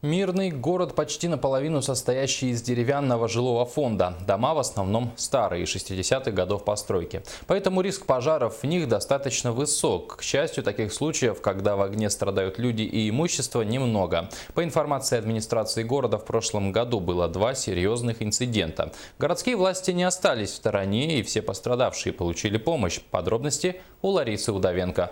Мирный город почти наполовину состоящий из деревянного жилого фонда. Дома в основном старые, 60-х годов постройки. Поэтому риск пожаров в них достаточно высок. К счастью, таких случаев, когда в огне страдают люди и имущество, немного. По информации администрации города, в прошлом году было 2 серьезных инцидента. Городские власти не остались в стороне, и все пострадавшие получили помощь. Подробности у Ларисы Удовенко.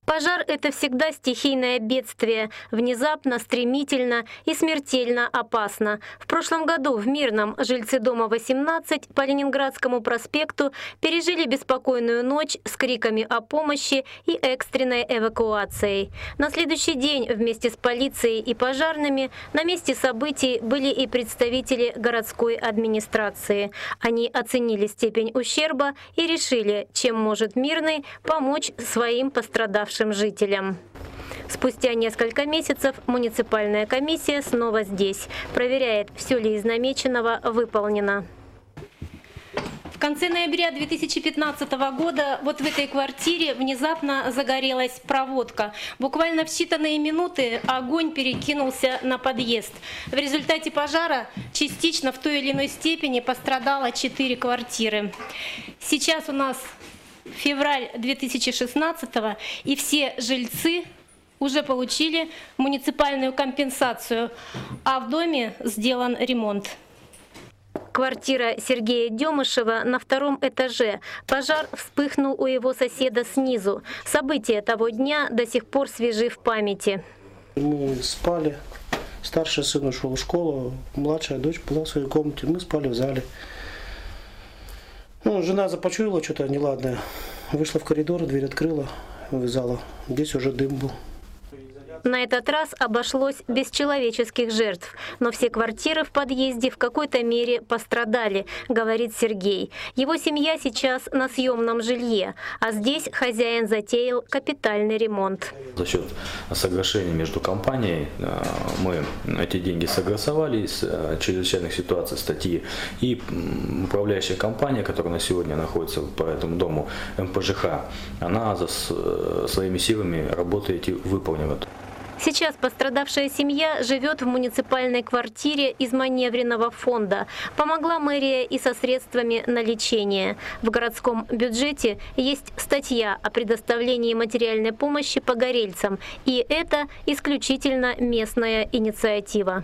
Пожар – это всегда стихийное бедствие. Внезапно, стремительно и смертельно опасно. В прошлом году в Мирном жильцы дома 18 по Ленинградскому проспекту пережили беспокойную ночь с криками о помощи и экстренной эвакуацией. На следующий день вместе с полицией и пожарными на месте событий были и представители городской администрации. Они оценили степень ущерба и решили, чем может Мирный помочь своим пострадавшим жителям. Спустя несколько месяцев муниципальная комиссия снова здесь. Проверяет, все ли из намеченного выполнено. В конце ноября 2015 года вот в этой квартире внезапно загорелась проводка. Буквально в считанные минуты огонь перекинулся на подъезд. В результате пожара частично в той или иной степени пострадало 4 квартиры. Сейчас у нас февраль 2016 и все жильцы уже получили муниципальную компенсацию, а в доме сделан ремонт. Квартира Сергея Демышева на 2-м этаже. Пожар вспыхнул у его соседа снизу. События того дня до сих пор свежи в памяти. Мы спали. Старший сын ушел в школу, младшая дочь была в своей комнате. Мы спали в зале. Жена започуяла что-то неладное. Вышла в коридор, дверь открыла в зала. Здесь уже дым был. На этот раз обошлось без человеческих жертв. Но все квартиры в подъезде в какой-то мере пострадали, говорит Сергей. Его семья сейчас на съемном жилье, а здесь хозяин затеял капитальный ремонт. За счет соглашения между компанией мы эти деньги согласовали с чрезвычайных ситуаций статьи. И управляющая компания, которая на сегодня находится по этому дому, МПЖХ, она своими силами работает и выполнивает. Сейчас пострадавшая семья живет в муниципальной квартире из маневренного фонда. Помогла мэрия и со средствами на лечение. В городском бюджете есть статья о предоставлении материальной помощи погорельцам. И это исключительно местная инициатива.